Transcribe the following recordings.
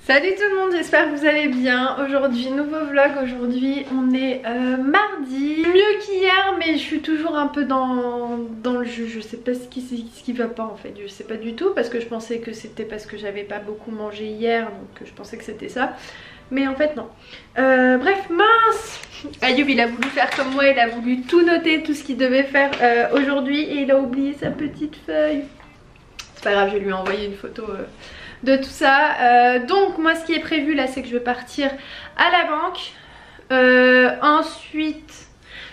Salut tout le monde, j'espère que vous allez bien. Aujourd'hui, nouveau vlog. Aujourd'hui, on est mardi. Mieux qu'hier, mais je suis toujours un peu dans le jus. Je sais pas ce qui va pas en fait. Je sais pas du tout parce que je pensais que c'était parce que j'avais pas beaucoup mangé hier. Donc je pensais que c'était ça. Mais en fait non. Bref, mince. Ayoub il a voulu faire comme moi, il a voulu tout noter, tout ce qu'il devait faire aujourd'hui. Et il a oublié sa petite feuille. C'est pas grave, je vais lui envoyer une photo de tout ça. Donc moi ce qui est prévu là, c'est que je vais partir à la banque. Ensuite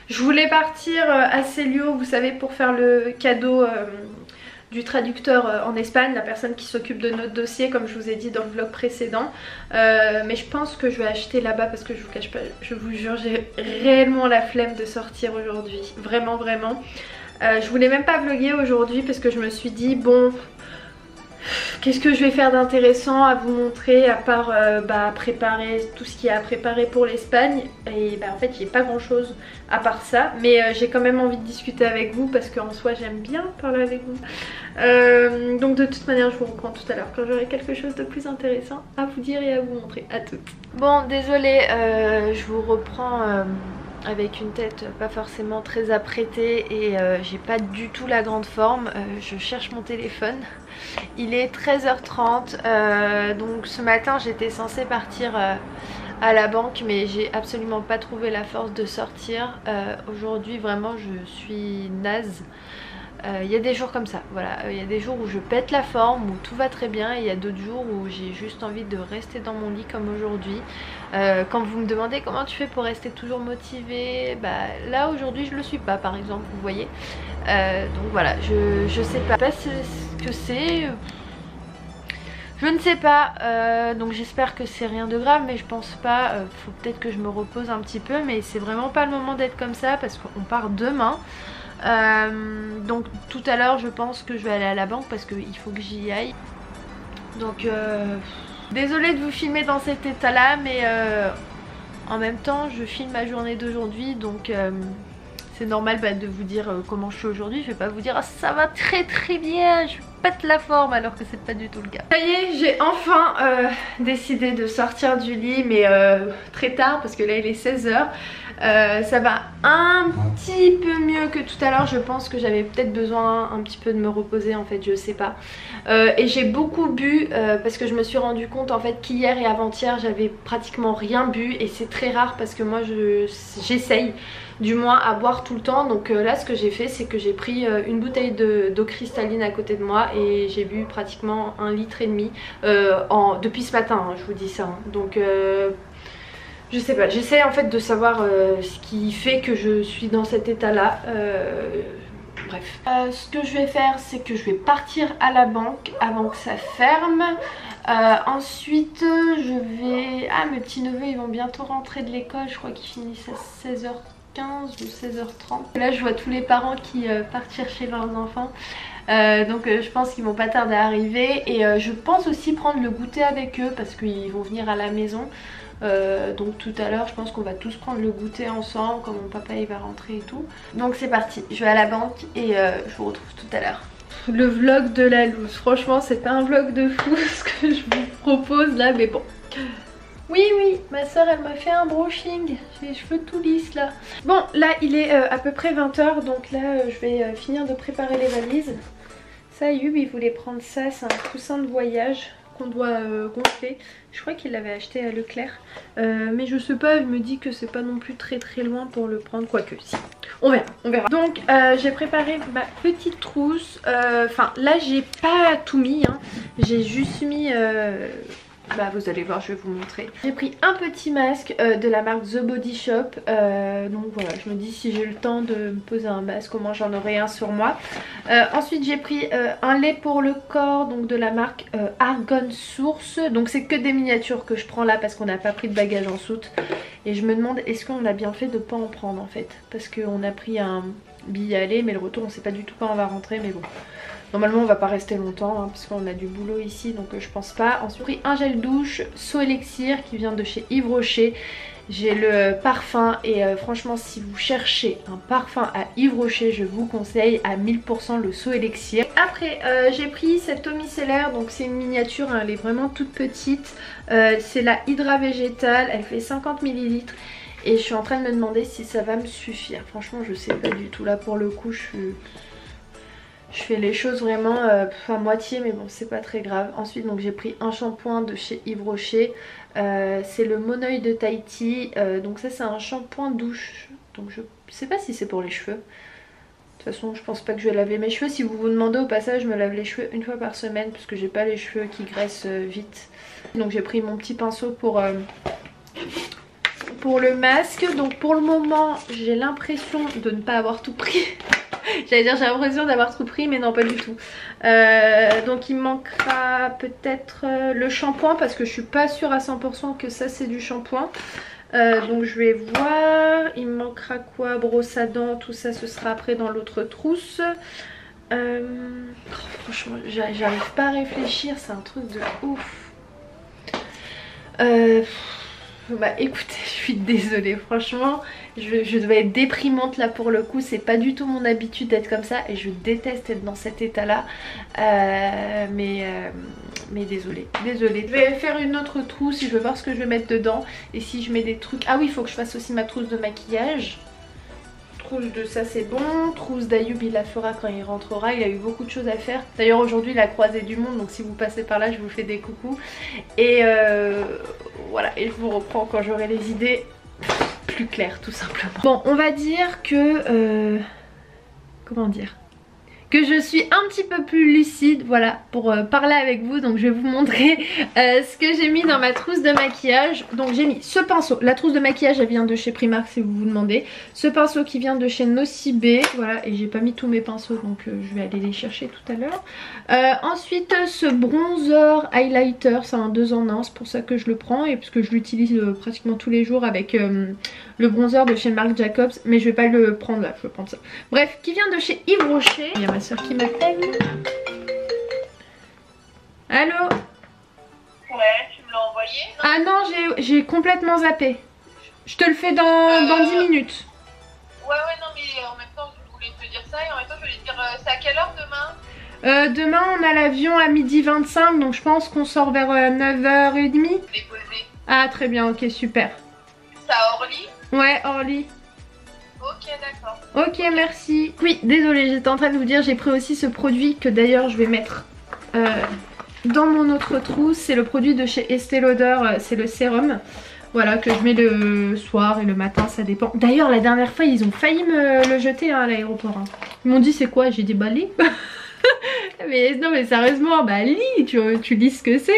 je voulais partir à Célio, vous savez, pour faire le cadeau du traducteur en Espagne, la personne qui s'occupe de notre dossier, comme je vous ai dit dans le vlog précédent. Mais je pense que je vais acheter là-bas parce que je vous cache pas, je vous jure, j'ai réellement la flemme de sortir aujourd'hui, vraiment vraiment. Je voulais même pas vlogger aujourd'hui parce que je me suis dit bon, qu'est-ce que je vais faire d'intéressant à vous montrer à part préparer tout ce qu'il y a à préparer pour l'Espagne. Et en fait j'ai pas grand chose à part ça, mais j'ai quand même envie de discuter avec vous parce qu'en soi j'aime bien parler avec vous. Donc de toute manière je vous reprends tout à l'heure quand j'aurai quelque chose de plus intéressant à vous dire et à vous montrer. À toutes. Bon désolée, je vous reprends avec une tête pas forcément très apprêtée et j'ai pas du tout la grande forme. Je cherche mon téléphone. Il est 13h30, donc ce matin j'étais censée partir à la banque, mais j'ai absolument pas trouvé la force de sortir. Aujourd'hui vraiment je suis naze. Il y a des jours comme ça, voilà, il y a des jours où je pète la forme, où tout va très bien, et il y a d'autres jours où j'ai juste envie de rester dans mon lit comme aujourd'hui. Quand vous me demandez comment tu fais pour rester toujours motivée, là aujourd'hui je le suis pas par exemple, vous voyez. Donc voilà, je sais pas ce que c'est, je ne sais pas, donc j'espère que c'est rien de grave, mais je pense pas. Faut peut-être que je me repose un petit peu, mais c'est vraiment pas le moment d'être comme ça parce qu'on part demain. Donc tout à l'heure je pense que je vais aller à la banque parce qu'il faut que j'y aille. Donc désolée de vous filmer dans cet état là, mais en même temps je filme ma journée d'aujourd'hui, donc c'est normal de vous dire comment je suis aujourd'hui. Je vais pas vous dire ça va très très bien, je pète la forme, alors que c'est pas du tout le cas. Ça y est, j'ai enfin décidé de sortir du lit, mais très tard parce que là il est 16h. Ça va un petit peu mieux que tout à l'heure. Je pense que j'avais peut-être besoin un petit peu de me reposer en fait, je sais pas. Et j'ai beaucoup bu parce que je me suis rendu compte en fait qu'hier et avant-hier j'avais pratiquement rien bu, et c'est très rare parce que moi j'essaye du moins à boire tout le temps. Donc là ce que j'ai fait, c'est que j'ai pris une bouteille d'eau cristalline à côté de moi et j'ai bu pratiquement 1,5 litre depuis ce matin, hein, je vous dis ça, hein. Donc je sais pas, j'essaie en fait de savoir ce qui fait que je suis dans cet état là. Bref, ce que je vais faire, c'est que je vais partir à la banque avant que ça ferme. Ensuite je vais... Ah, mes petits neveux ils vont bientôt rentrer de l'école, je crois qu'ils finissent à 16h15 ou 16h30. Là je vois tous les parents qui partent chercher leurs enfants. Donc je pense qu'ils vont pas tarder à arriver. Et je pense aussi prendre le goûter avec eux parce qu'ils vont venir à la maison. Donc tout à l'heure je pense qu'on va tous prendre le goûter ensemble quand mon papa il va rentrer et tout. Donc c'est parti, je vais à la banque et je vous retrouve tout à l'heure. Le vlog de la loose, franchement c'est pas un vlog de fou ce que je vous propose là, mais bon. Oui, ma soeur elle m'a fait un brushing, j'ai les cheveux tout lisses là. Bon là il est à peu près 20h, donc là je vais finir de préparer les valises. Ça Yub il voulait prendre ça, c'est un coussin de voyage qu'on doit gonfler. Je crois qu'il l'avait acheté à Leclerc, mais je sais pas, je me dis que c'est pas non plus très loin pour le prendre, quoique si, on verra. Donc j'ai préparé ma petite trousse. Enfin là j'ai pas tout mis, hein. J'ai juste mis vous allez voir, je vais vous montrer. J'ai pris un petit masque de la marque The Body Shop. Donc voilà, je me dis si j'ai le temps de me poser un masque, au moins j'en aurai un sur moi. Ensuite j'ai pris un lait pour le corps, donc de la marque Argon Source. Donc c'est que des miniatures que je prends là parce qu'on n'a pas pris de bagages en soute. Et je me demande est-ce qu'on a bien fait de pas en prendre en fait. Parce qu'on a pris un billet aller, mais le retour on sait pas du tout quand on va rentrer, mais bon. Normalement on va pas rester longtemps hein, parce qu'on a du boulot ici, donc je pense pas. Ensuite j'ai pris un gel douche So Elixir qui vient de chez Yves Rocher. J'ai le parfum et franchement si vous cherchez un parfum à Yves Rocher, je vous conseille à 1000% le Saut Élixir. Après j'ai pris cette eau micellaire, donc c'est une miniature, hein, elle est vraiment toute petite. C'est la Hydra Végétale, elle fait 50 ml. Et je suis en train de me demander si ça va me suffire. Franchement je sais pas du tout. Là pour le coup je fais les choses vraiment à moitié, mais bon c'est pas très grave. Ensuite donc j'ai pris un shampoing de chez Yves Rocher. C'est le Moneuil de Tahiti. Donc ça c'est un shampoing douche. Donc je sais pas si c'est pour les cheveux. De toute façon je pense pas que je vais laver mes cheveux. Si vous vous demandez au passage, je me lave les cheveux une fois par semaine parce que j'ai pas les cheveux qui graissent vite. Donc j'ai pris mon petit pinceau pour le masque. Donc pour le moment j'ai l'impression de ne pas avoir tout pris. J'allais dire j'ai l'impression d'avoir tout pris, mais non pas du tout. Donc il me manquera peut-être le shampoing parce que je suis pas sûre à 100% que ça c'est du shampoing. Donc je vais voir. Il me manquera quoi? Brosse à dents, tout ça ce sera après dans l'autre trousse. Franchement j'arrive pas à réfléchir, c'est un truc de ouf. Bah écoutez, je suis désolée, franchement je dois être déprimante là pour le coup. C'est pas du tout mon habitude d'être comme ça et je déteste être dans cet état là. Mais désolée. Je vais faire une autre trousse, je vais voir ce que je vais mettre dedans. Et si je mets des trucs... Ah oui, il faut que je fasse aussi ma trousse de maquillage. Trousse de ça c'est bon. Trousse d'Ayoub il la fera quand il rentrera. Il a eu beaucoup de choses à faire. D'ailleurs aujourd'hui il a croisé du monde, donc si vous passez par là je vous fais des coucous. Et voilà, et je vous reprends quand j'aurai les idées plus claires tout simplement. Bon on va dire que... comment dire, que je suis un petit peu plus lucide, voilà, pour parler avec vous. Donc je vais vous montrer ce que j'ai mis dans ma trousse de maquillage. Donc j'ai mis ce pinceau, la trousse de maquillage elle vient de chez Primark si vous vous demandez. Ce pinceau qui vient de chez Nocibé, voilà, et j'ai pas mis tous mes pinceaux donc je vais aller les chercher tout à l'heure. Ensuite ce bronzer highlighter, c'est un 2 en 1, c'est pour ça que je le prends et parce que je l'utilise pratiquement tous les jours avec le bronzer de chez Marc Jacobs, mais je vais pas le prendre là, je vais prendre ça. bref, qui vient de chez Yves Rocher. Il y a ma soeur qui m'appelle. Allô? Ouais, tu me l'as envoyé, non? Ah non, j'ai complètement zappé. Je te le fais dans 10 minutes. Ouais, non, mais en même temps, je voulais te dire ça et en même temps, je voulais te dire, c'est à quelle heure demain? Demain, on a l'avion à 12h25, donc je pense qu'on sort vers 9h30. Déposé. Ah, très bien, ok, super. C'est à Orly? Ouais, Orly. Ok, d'accord. Ok, merci. Oui, désolée, j'étais en train de vous dire, j'ai pris aussi ce produit que d'ailleurs je vais mettre dans mon autre trousse. C'est le produit de chez Estée Lauder, c'est le sérum. Voilà, que je mets le soir et le matin, ça dépend. D'ailleurs, la dernière fois, ils ont failli me le jeter hein, à l'aéroport. Hein. Ils m'ont dit c'est quoi? J'ai dit bah lis. Mais non mais sérieusement, bah lis, tu lis ce que c'est.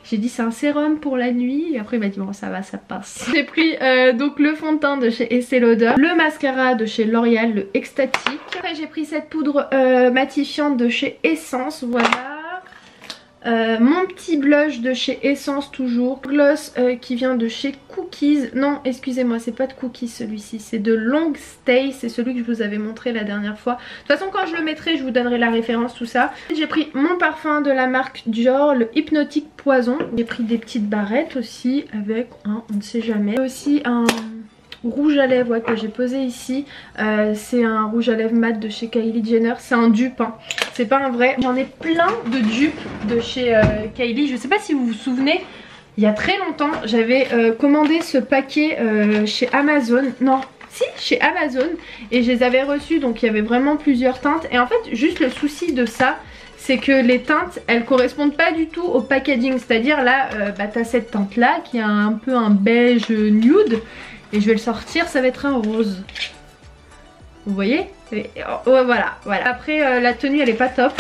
J'ai dit c'est un sérum pour la nuit. Et après il m'a dit bon ça va, ça passe. J'ai pris donc le fond de teint de chez Estée Lauder, le mascara de chez L'Oréal, le Extatique. Après j'ai pris cette poudre matifiante de chez Essence, voilà. Mon petit blush de chez Essence toujours. Gloss qui vient de chez Cookies. Non excusez-moi, c'est pas de Cookies celui-ci, c'est de Long Stay. C'est celui que je vous avais montré la dernière fois. De toute façon quand je le mettrai je vous donnerai la référence, tout ça. J'ai pris mon parfum de la marque Dior, le Hypnotique Poison. J'ai pris des petites barrettes aussi avec, hein, on ne sait jamais. Aussi un rouge à lèvres que j'ai posé ici. C'est un rouge à lèvres mat de chez Kylie Jenner. C'est un dupe, hein. C'est pas un vrai. J'en ai plein de dupes de chez Kylie. Je sais pas si vous vous souvenez, il y a très longtemps j'avais commandé ce paquet chez Amazon. Non, si, chez Amazon. Et je les avais reçus, donc il y avait vraiment plusieurs teintes. Et en fait juste le souci de ça, c'est que les teintes elles correspondent pas du tout au packaging. C'est à dire là bah, t'as cette teinte là qui a un peu un beige nude. Et je vais le sortir, ça va être un rose. Vous voyez? Et, voilà. Après la tenue elle est pas top.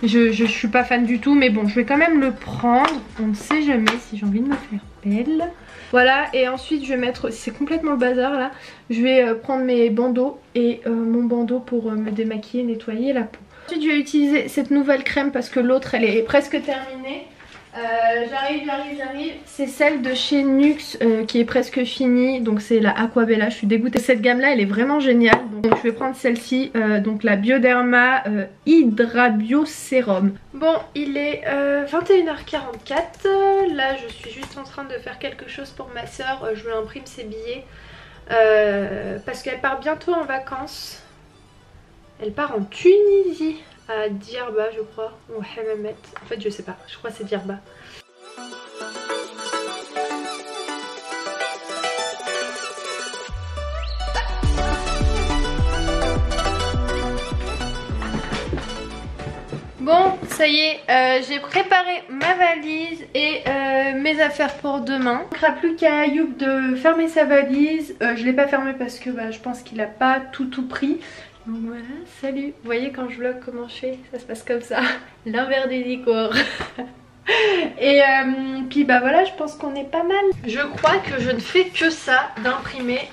Je suis pas fan du tout, mais bon je vais quand même le prendre. On ne sait jamais si j'ai envie de me faire belle. Voilà, et ensuite je vais mettre, c'est complètement le bazar là. Je vais prendre mes bandeaux et mon bandeau pour me démaquiller, nettoyer la peau. Ensuite je vais utiliser cette nouvelle crème parce que l'autre elle est presque terminée. J'arrive. C'est celle de chez NYX qui est presque finie. Donc c'est la Aquabella, je suis dégoûtée. Cette gamme là elle est vraiment géniale. Donc je vais prendre celle-ci, donc la Bioderma Hydra Bio Sérum. Bon, il est 21h44. Là je suis juste en train de faire quelque chose pour ma soeur. Je lui imprime ses billets parce qu'elle part bientôt en vacances. Elle part en Tunisie, à Djerba je crois, ou Hammamet. En fait je sais pas, je crois que c'est Djerba. Bon, ça y est, j'ai préparé ma valise et mes affaires pour demain. Il ne manquera plus qu'à Ayoub de fermer sa valise. Je l'ai pas fermée parce que je pense qu'il a pas tout pris. Donc voilà, salut. Vous voyez quand je vlog comment je fais, ça se passe comme ça. L'envers du décor. Et puis voilà, je pense qu'on est pas mal. Je crois que je ne fais que ça, d'imprimer.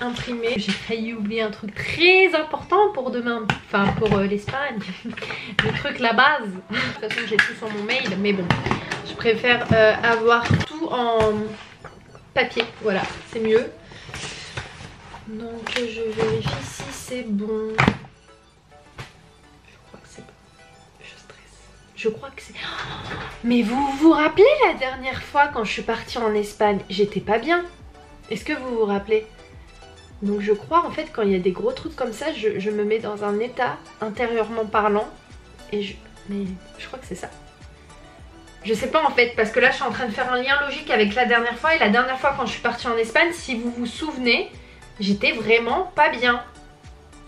J'ai failli oublier un truc très important pour demain, enfin pour l'Espagne. Le truc, la base. De toute façon j'ai tout sur mon mail, mais bon, je préfère avoir tout en papier, voilà, c'est mieux. Donc je vérifie si c'est bon. Je crois que c'est... Mais vous vous rappelez la dernière fois quand je suis partie en Espagne, j'étais pas bien. Est-ce que vous vous rappelez? Donc je crois en fait quand il y a des gros trucs comme ça, je me mets dans un état intérieurement parlant. Et mais je crois que c'est ça. Je sais pas en fait parce que là je suis en train de faire un lien logique avec la dernière fois. Et la dernière fois quand je suis partie en Espagne, si vous vous souvenez, j'étais vraiment pas bien.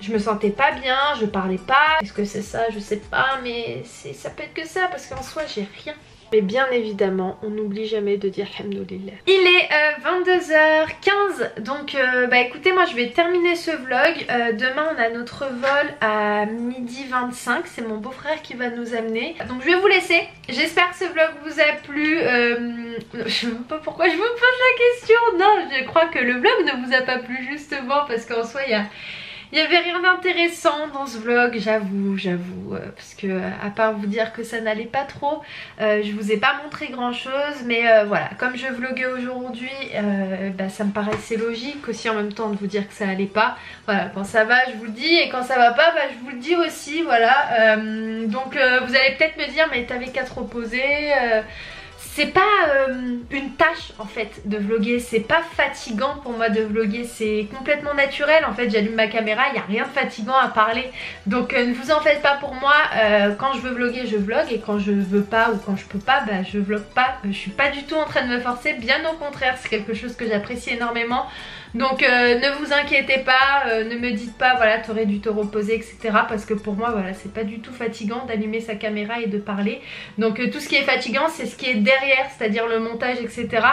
Je me sentais pas bien, je parlais pas. Est-ce que c'est ça? Je sais pas, mais ça peut être que ça parce qu'en soi j'ai rien. Mais bien évidemment, on n'oublie jamais de dire Alhamdoulilah. Il est 22h15, donc écoutez, moi je vais terminer ce vlog. Demain on a notre vol à 12h25, c'est mon beau-frère qui va nous amener. Donc je vais vous laisser. J'espère que ce vlog vous a plu. Je sais même pas pourquoi je vous pose la question. Non, je crois que le vlog ne vous a pas plu justement parce qu'en soi il n'y avait rien d'intéressant dans ce vlog, j'avoue, parce que à part vous dire que ça n'allait pas trop, je vous ai pas montré grand chose, mais voilà, comme je vloguais aujourd'hui, ça me paraissait logique aussi en même temps de vous dire que ça allait pas. Voilà, quand ça va je vous le dis et quand ça va pas, je vous le dis aussi, voilà. Donc vous allez peut-être me dire mais t'avais qu'à te reposer. C'est pas une tâche en fait de vlogger, c'est pas fatigant pour moi de vlogger, c'est complètement naturel en fait, j'allume ma caméra, il n'y a rien de fatigant à parler. Donc ne vous en faites pas pour moi, quand je veux vlogger je vlog et quand je veux pas ou quand je peux pas, je vlog pas. Je suis pas du tout en train de me forcer, bien au contraire, c'est quelque chose que j'apprécie énormément. Donc ne vous inquiétez pas, ne me dites pas voilà t'aurais dû te reposer etc. Parce que pour moi voilà c'est pas du tout fatigant d'allumer sa caméra et de parler. Donc tout ce qui est fatigant c'est ce qui est derrière, c'est-à-dire le montage etc.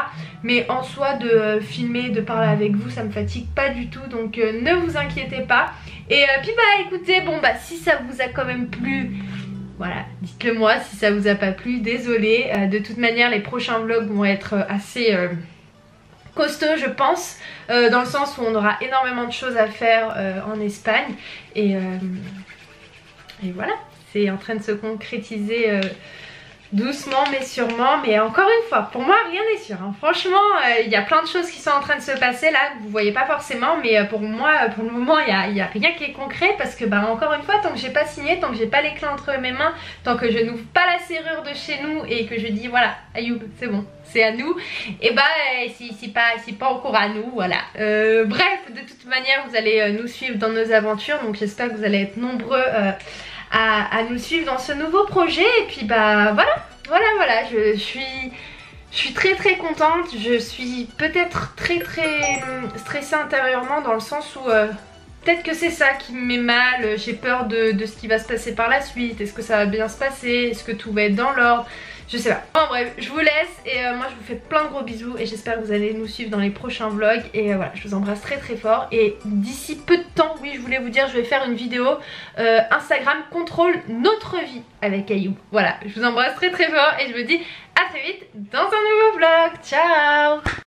Mais en soi de filmer, de parler avec vous ça me fatigue pas du tout. Donc ne vous inquiétez pas. Et puis écoutez si ça vous a quand même plu, voilà, dites-le moi. Si ça vous a pas plu, désolée. De toute manière les prochains vlogs vont être assez... costaud je pense, dans le sens où on aura énormément de choses à faire en Espagne et voilà, c'est en train de se concrétiser doucement mais sûrement. Mais encore une fois, pour moi rien n'est sûr hein. Franchement il y a plein de choses qui sont en train de se passer là que vous voyez pas forcément, mais pour moi pour le moment il y a rien qui est concret parce que encore une fois tant que j'ai pas signé, tant que j'ai pas les clés entre mes mains, tant que je n'ouvre pas la serrure de chez nous et que je dis voilà Ayoub c'est bon c'est à nous, et c'est pas encore à nous, voilà. Bref, de toute manière vous allez nous suivre dans nos aventures, donc j'espère que vous allez être nombreux à nous suivre dans ce nouveau projet. Et puis voilà, je suis très contente. Je suis peut-être très stressée intérieurement dans le sens où peut-être que c'est ça qui me met mal. J'ai peur de ce qui va se passer par la suite. Est-ce que ça va bien se passer? Est-ce que tout va être dans l'ordre? Je sais pas. Bon bref, je vous laisse et moi je vous fais plein de gros bisous et j'espère que vous allez nous suivre dans les prochains vlogs. Et voilà, je vous embrasse très fort. Et d'ici peu de temps, oui je voulais vous dire, je vais faire une vidéo Instagram contrôle notre vie avec Ayoub. Voilà, je vous embrasse très fort et je vous dis à très vite dans un nouveau vlog. Ciao!